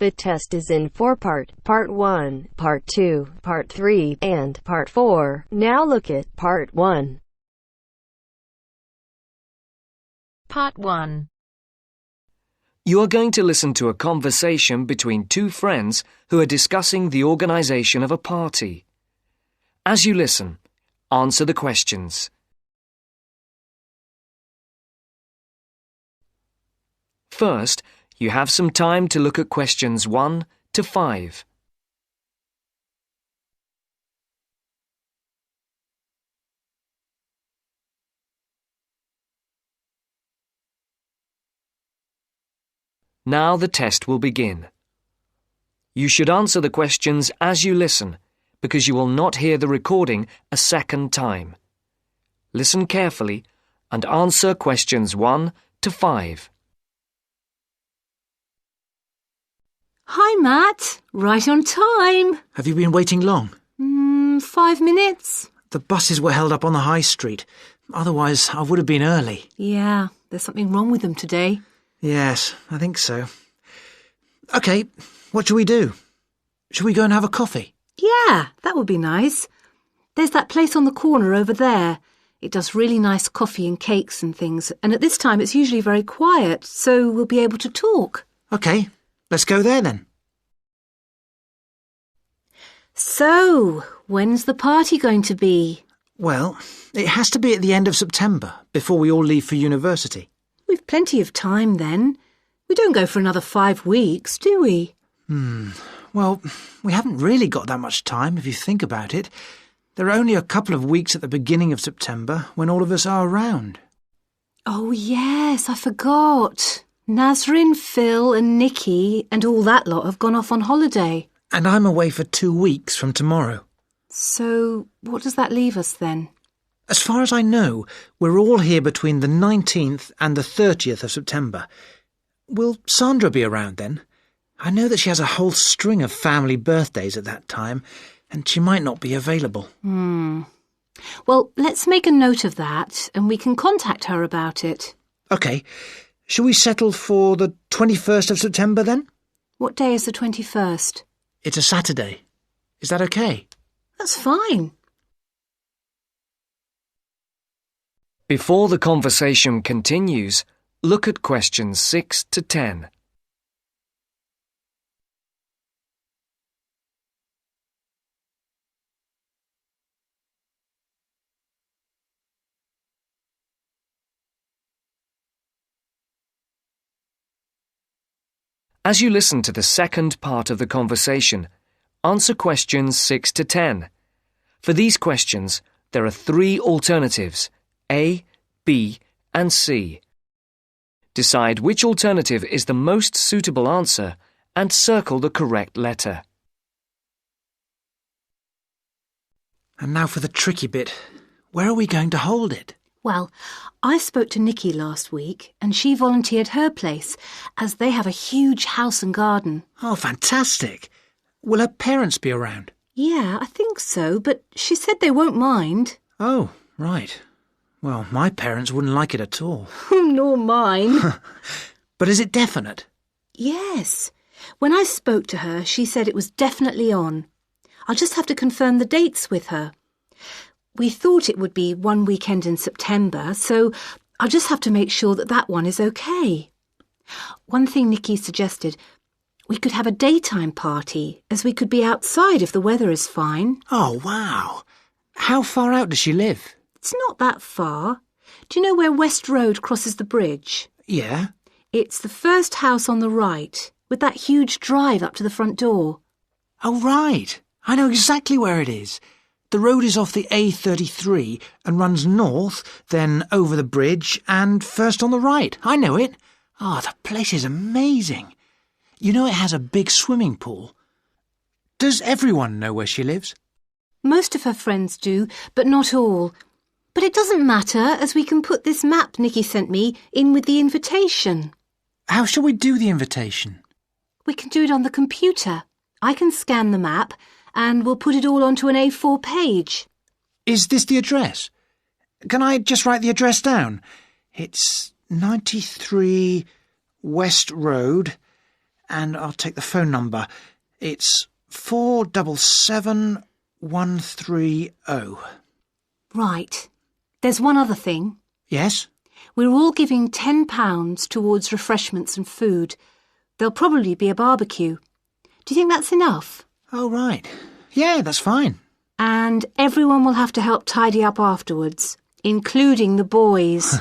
The test is in 4-part, Part 1, Part 2, Part 3, and Part 4. Now look at Part 1. Part 1. You are going to listen to a conversation between two friends who are discussing the organization of a party. As you listen, answer the questions. First, you have some time to look at questions 1 to 5. Now the test will begin. You should answer the questions as you listen, because you will not hear the recording a second time. Listen carefully and answer questions 1 to 5. Hi, Matt. Right on time. Have you been waiting long? 5 minutes. The buses were held up on the high street. Otherwise, I would have been early. Yeah, there's something wrong with them today. Yes, I think so. OK, what shall we do? Shall we go and have a coffee? Yeah, that would be nice. There's that place on the corner over there. It does really nice coffee and cakes and things, and at this time it's usually very quiet, so we'll be able to talk. OK, let's go there then. So, when's the party going to be? Well, it has to be at the end of September, before we all leave for university. We've plenty of time then. We don't go for another 5 weeks, do we? Well, we haven't really got that much time, if you think about it. There are only a couple of weeks at the beginning of September when all of us are around. Oh, yes, I forgot. Nazrin, Phil and Nikki and all that lot have gone off on holiday. And I'm away for 2 weeks from tomorrow. So, what does that leave us then? As far as I know, we're all here between the 19th and the 30th of September. Will Sandra be around then? I know that she has a whole string of family birthdays at that time, and she might not be available. Well, let's make a note of that, and we can contact her about it. OK. Shall we settle for the 21st of September then? What day is the 21st? It's a Saturday. Is that OK? That's fine. Before the conversation continues, look at questions 6 to 10. As you listen to the second part of the conversation, answer questions 6 to 10. For these questions, there are 3 alternatives, A, B, and C. Decide which alternative is the most suitable answer and circle the correct letter. And now for the tricky bit. Where are we going to hold it? Well, I spoke to Nikki last week and she volunteered her place as they have a huge house and garden. Oh, fantastic. Will her parents be around? Yeah, I think so, but she said they won't mind. Oh, right. Well, my parents wouldn't like it at all. Nor mine. But is it definite? Yes. When I spoke to her, she said it was definitely on. I'll just have to confirm the dates with her. We thought it would be one weekend in September, so I'll just have to make sure that that one is okay. One thing Nikki suggested, we could have a daytime party, as we could be outside if the weather is fine. Oh, wow. How far out does she live? It's not that far. Do you know where West Road crosses the bridge? Yeah. It's the first house on the right, with that huge drive up to the front door. Oh, right. I know exactly where it is. The road is off the A33 and runs north, then over the bridge and first on the right. I know it. Oh, the place is amazing. You know it has a big swimming pool. Does everyone know where she lives? Most of her friends do, but not all. But it doesn't matter, as we can put this map Nikki sent me in with the invitation. How shall we do the invitation? We can do it on the computer. I can scan the map and we'll put it all onto an A4 page. Is this the address? Can I just write the address down? It's 93 West Road and I'll take the phone number. It's 477130. Right. There's one other thing. Yes? We're all giving £10 towards refreshments and food. There'll probably be a barbecue. Do you think that's enough? Oh, right. Yeah, that's fine. And everyone will have to help tidy up afterwards, including the boys.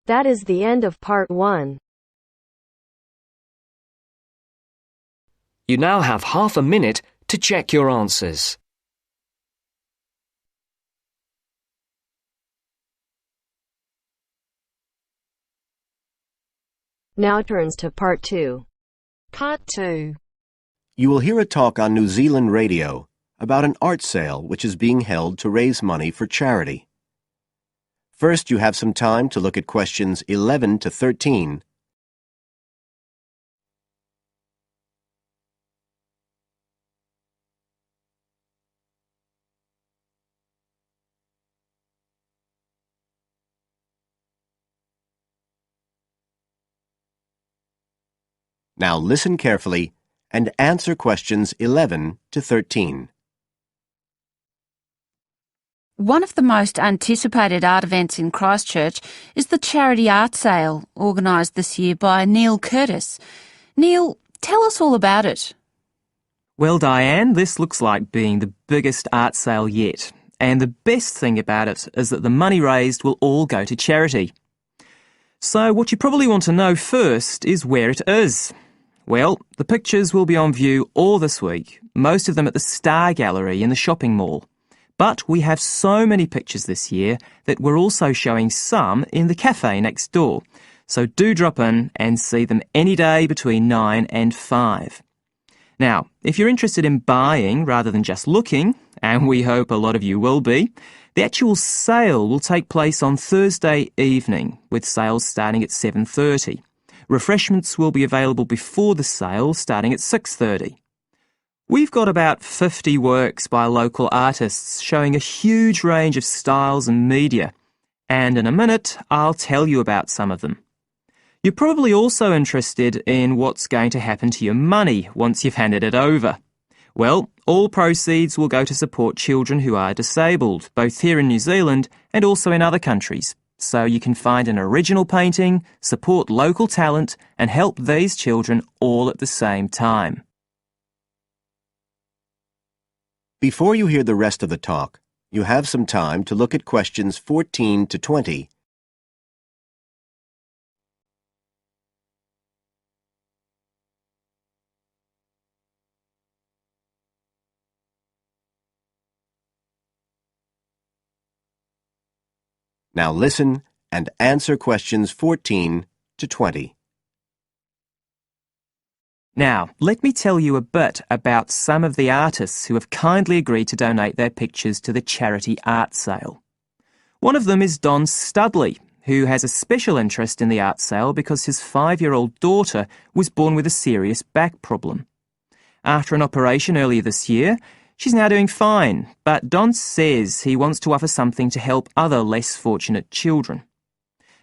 That is the end of part 1. You now have half a minute to check your answers. Now turns to part 2. Part 2. You will hear a talk on New Zealand radio about an art sale which is being held to raise money for charity. First, you have some time to look at questions 11 to 13. Now listen carefully and answer questions 11 to 13. One of the most anticipated art events in Christchurch is the charity art sale organised this year by Neil Curtis. Neil, tell us all about it. Well, Diane, this looks like being the biggest art sale yet. And the best thing about it is that the money raised will all go to charity. So what you probably want to know first is where it is. Well, the pictures will be on view all this week, most of them at the Star Gallery in the shopping mall. But we have so many pictures this year that we're also showing some in the cafe next door. So do drop in and see them any day between 9 and 5. Now, if you're interested in buying rather than just looking, and we hope a lot of you will be, the actual sale will take place on Thursday evening, with sales starting at 7:30. Refreshments will be available before the sale, starting at 6:30. We've got about 50 works by local artists showing a huge range of styles and media, and in a minute I'll tell you about some of them. You're probably also interested in what's going to happen to your money once you've handed it over. Well, all proceeds will go to support children who are disabled, both here in New Zealand and also in other countries. So you can find an original painting, support local talent, and help these children all at the same time. Before you hear the rest of the talk, you have some time to look at questions 14 to 20. Now listen and answer questions 14 to 20. Now, let me tell you a bit about some of the artists who have kindly agreed to donate their pictures to the charity art sale. One of them is Don Studley, who has a special interest in the art sale because his 5-year-old daughter was born with a serious back problem. After an operation earlier this year, she's now doing fine, but Don says he wants to offer something to help other less fortunate children.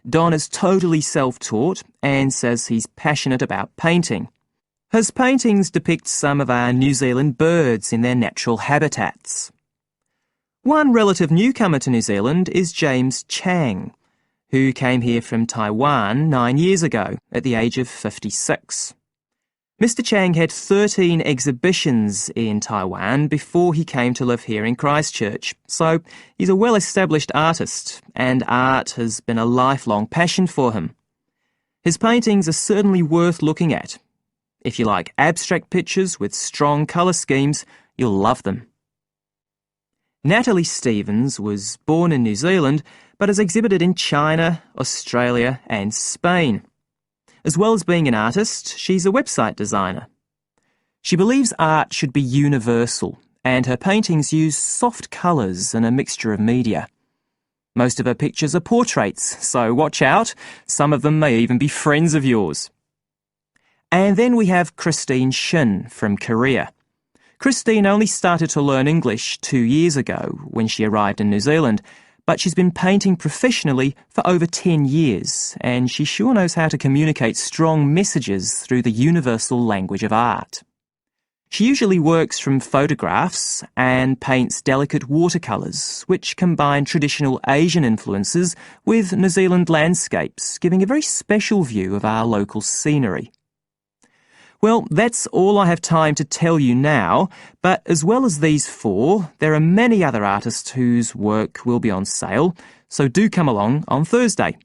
Don is totally self-taught and says he's passionate about painting. His paintings depict some of our New Zealand birds in their natural habitats. One relative newcomer to New Zealand is James Chang, who came here from Taiwan 9 years ago at the age of 56. Mr. Chang had 13 exhibitions in Taiwan before he came to live here in Christchurch, so he's a well-established artist, and art has been a lifelong passion for him. His paintings are certainly worth looking at. If you like abstract pictures with strong colour schemes, you'll love them. Natalie Stevens was born in New Zealand, but has exhibited in China, Australia and Spain. As well as being an artist, she's a website designer. She believes art should be universal, and her paintings use soft colours and a mixture of media. Most of her pictures are portraits, so watch out, some of them may even be friends of yours. And then we have Christine Shin from Korea. Christine only started to learn English 2 years ago when she arrived in New Zealand, but she's been painting professionally for over 10 years, and she sure knows how to communicate strong messages through the universal language of art. She usually works from photographs and paints delicate watercolours, which combine traditional Asian influences with New Zealand landscapes, giving a very special view of our local scenery. Well, that's all I have time to tell you now, but as well as these four, there are many other artists whose work will be on sale, so do come along on Thursday.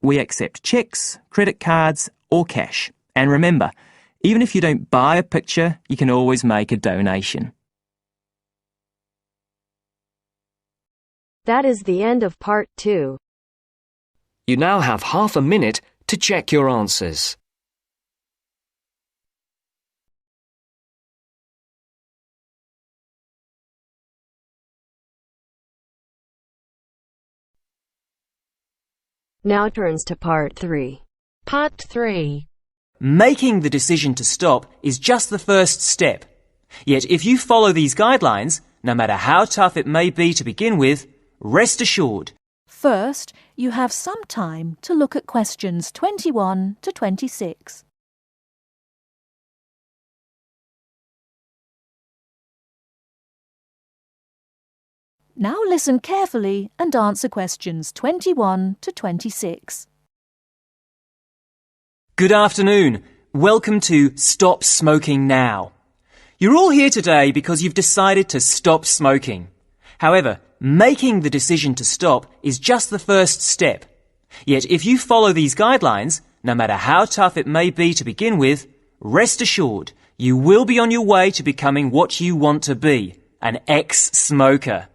We accept cheques, credit cards or cash. And remember, even if you don't buy a picture, you can always make a donation. That is the end of part 2. You now have half a minute to check your answers. Now turns to part 3. Part 3. Making the decision to stop is just the first step. Yet if you follow these guidelines, no matter how tough it may be to begin with, rest assured. First, you have some time to look at questions 21 to 26. Now listen carefully and answer questions 21 to 26. Good afternoon. Welcome to Stop Smoking Now. You're all here today because you've decided to stop smoking. However, making the decision to stop is just the first step. Yet if you follow these guidelines, no matter how tough it may be to begin with, rest assured you will be on your way to becoming what you want to be, an ex-smoker.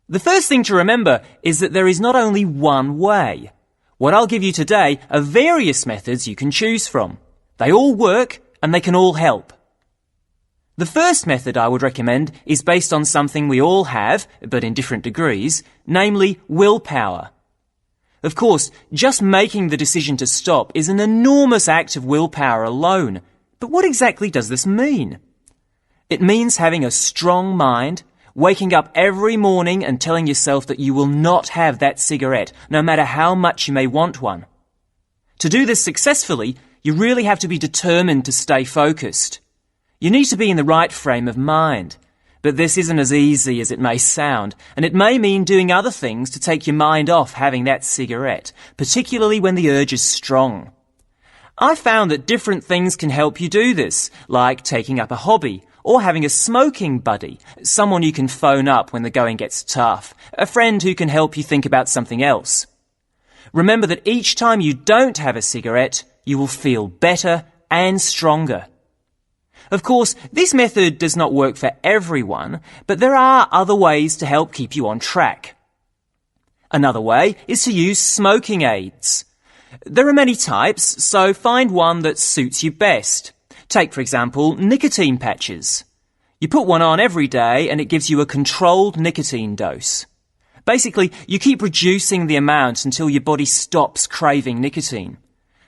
The first thing to remember is that there is not only one way. What I'll give you today are various methods you can choose from. They all work and they can all help. The first method I would recommend is based on something we all have, but in different degrees, namely willpower. Of course, just making the decision to stop is an enormous act of willpower alone. But what exactly does this mean? It means having a strong mind, waking up every morning and telling yourself that you will not have that cigarette, no matter how much you may want one. To do this successfully, you really have to be determined to stay focused. You need to be in the right frame of mind. But this isn't as easy as it may sound, and it may mean doing other things to take your mind off having that cigarette, particularly when the urge is strong. I found that different things can help you do this, like taking up a hobby, or having a smoking buddy, someone you can phone up when the going gets tough, a friend who can help you think about something else. Remember that each time you don't have a cigarette, you will feel better and stronger. Of course, this method does not work for everyone, but there are other ways to help keep you on track. Another way is to use smoking aids. There are many types, so find one that suits you best. Take, for example, nicotine patches. You put one on every day and it gives you a controlled nicotine dose. Basically, you keep reducing the amount until your body stops craving nicotine.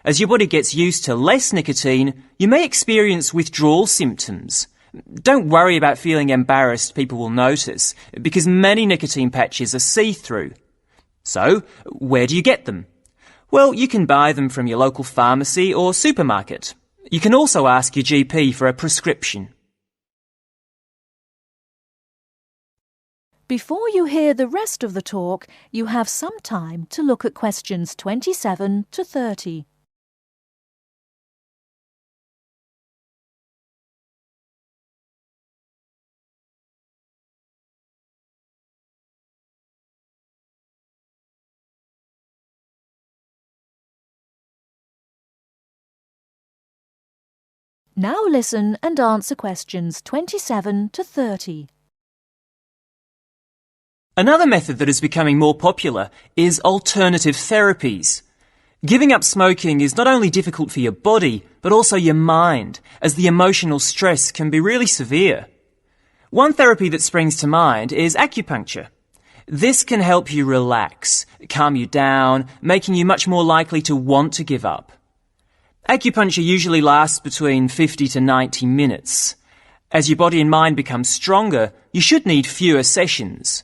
As your body gets used to less nicotine, you may experience withdrawal symptoms. Don't worry about feeling embarrassed people will notice, because many nicotine patches are see-through. So, where do you get them? Well, you can buy them from your local pharmacy or supermarket. You can also ask your GP for a prescription. Before you hear the rest of the talk, you have some time to look at questions 27 to 30. Now listen and answer questions 27 to 30. Another method that is becoming more popular is alternative therapies. Giving up smoking is not only difficult for your body, but also your mind, as the emotional stress can be really severe. One therapy that springs to mind is acupuncture. This can help you relax, calm you down, making you much more likely to want to give up. Acupuncture usually lasts between 50 to 90 minutes. As your body and mind become stronger, you should need fewer sessions.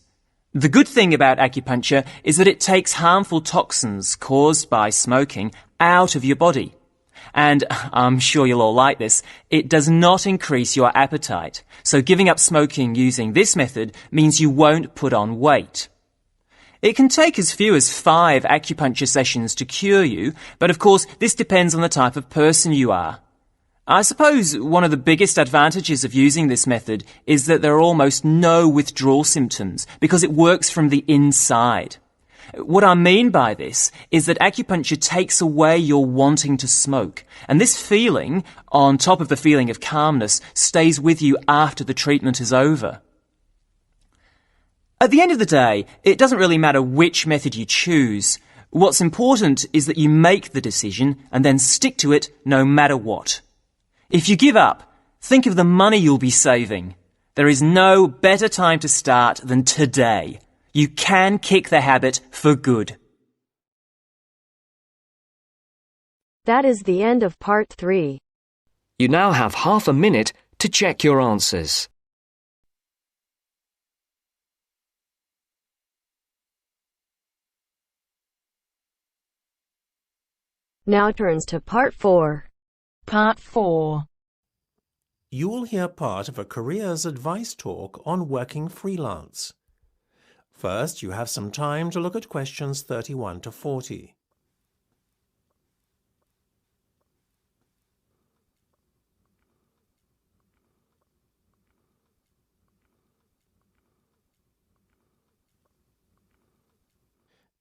The good thing about acupuncture is that it takes harmful toxins caused by smoking out of your body. And I'm sure you'll all like this, it does not increase your appetite. So giving up smoking using this method means you won't put on weight. It can take as few as 5 acupuncture sessions to cure you, but of course this depends on the type of person you are. I suppose one of the biggest advantages of using this method is that there are almost no withdrawal symptoms because it works from the inside. What I mean by this is that acupuncture takes away your wanting to smoke, and this feeling, on top of the feeling of calmness, stays with you after the treatment is over. At the end of the day, it doesn't really matter which method you choose. What's important is that you make the decision and then stick to it no matter what. If you give up, think of the money you'll be saving. There is no better time to start than today. You can kick the habit for good. That is the end of part 3. You now have half a minute to check your answers. Now turns to part 4. Part 4. You will hear part of a careers advice talk on working freelance. First, you have some time to look at questions 31 to 40.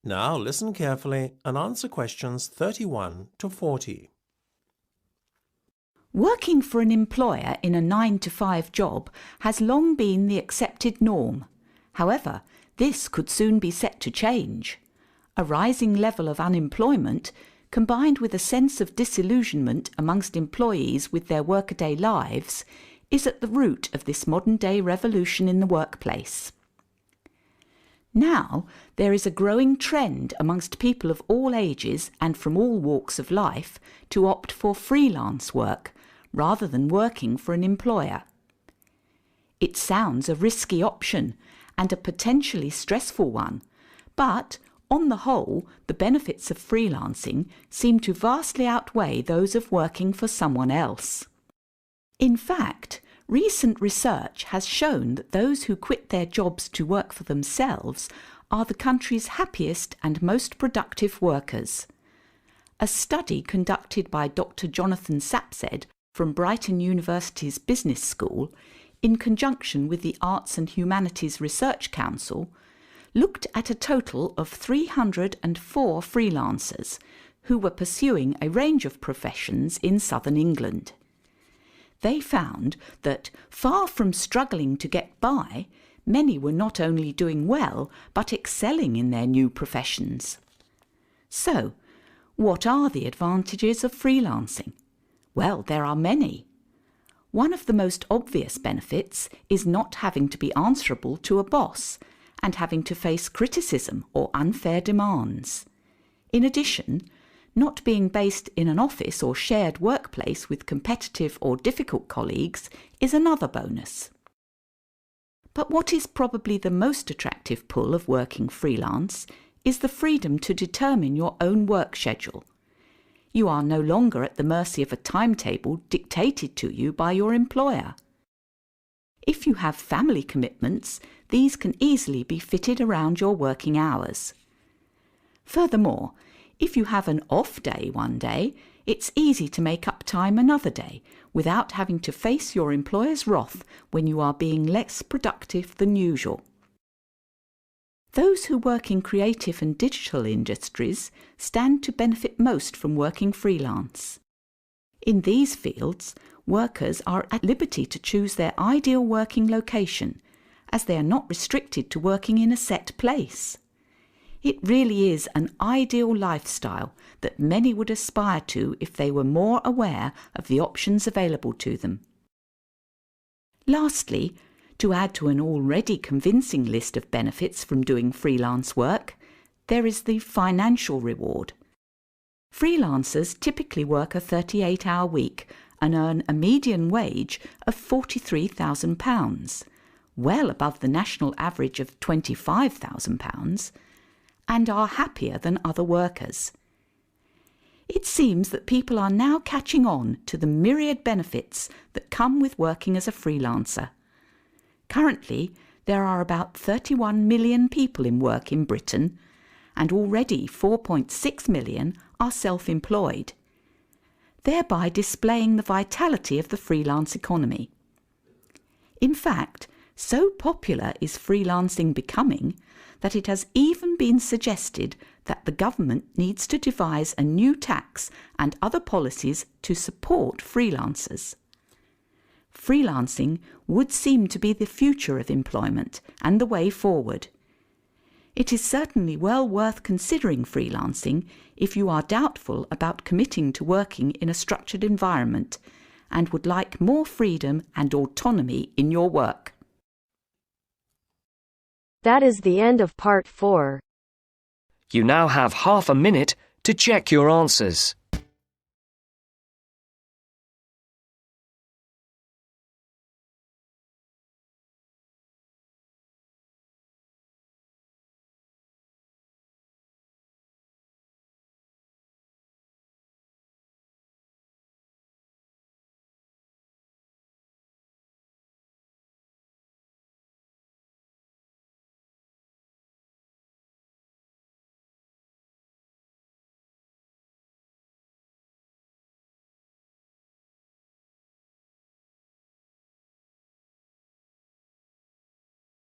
Now listen carefully and answer questions 31 to 40. Working for an employer in a 9-to-5 job has long been the accepted norm. However, this could soon be set to change. A rising level of unemployment, combined with a sense of disillusionment amongst employees with their workaday lives, is at the root of this modern-day revolution in the workplace. Now, there is a growing trend amongst people of all ages and from all walks of life to opt for freelance work, rather than working for an employer. It sounds a risky option and a potentially stressful one, but on the whole, the benefits of freelancing seem to vastly outweigh those of working for someone else. In fact, recent research has shown that those who quit their jobs to work for themselves are the country's happiest and most productive workers. A study conducted by Dr. Jonathan Sapsed from Brighton University's Business School, in conjunction with the Arts and Humanities Research Council, looked at a total of 304 freelancers who were pursuing a range of professions in southern England. They found that, far from struggling to get by, many were not only doing well, but excelling in their new professions. So, what are the advantages of freelancing? Well, there are many. One of the most obvious benefits is not having to be answerable to a boss and having to face criticism or unfair demands. In addition, not being based in an office or shared workplace with competitive or difficult colleagues is another bonus. But what is probably the most attractive pull of working freelance is the freedom to determine your own work schedule. You are no longer at the mercy of a timetable dictated to you by your employer. If you have family commitments, these can easily be fitted around your working hours. Furthermore, if you have an off day one day, it's easy to make up time another day without having to face your employer's wrath when you are being less productive than usual. Those who work in creative and digital industries stand to benefit most from working freelance. In these fields, workers are at liberty to choose their ideal working location, as they are not restricted to working in a set place. It really is an ideal lifestyle that many would aspire to if they were more aware of the options available to them. Lastly, to add to an already convincing list of benefits from doing freelance work, there is the financial reward. Freelancers typically work a 38-hour week and earn a median wage of £43,000, well above the national average of £25,000, and are happier than other workers. It seems that people are now catching on to the myriad benefits that come with working as a freelancer. Currently, there are about 31 million people in work in Britain, and already 4.6 million are self-employed, thereby displaying the vitality of the freelance economy. In fact, so popular is freelancing becoming that it has even been suggested that the government needs to devise a new tax and other policies to support freelancers. Freelancing would seem to be the future of employment and the way forward. It is certainly well worth considering freelancing if you are doubtful about committing to working in a structured environment and would like more freedom and autonomy in your work. That is the end of part 4. You now have half a minute to check your answers.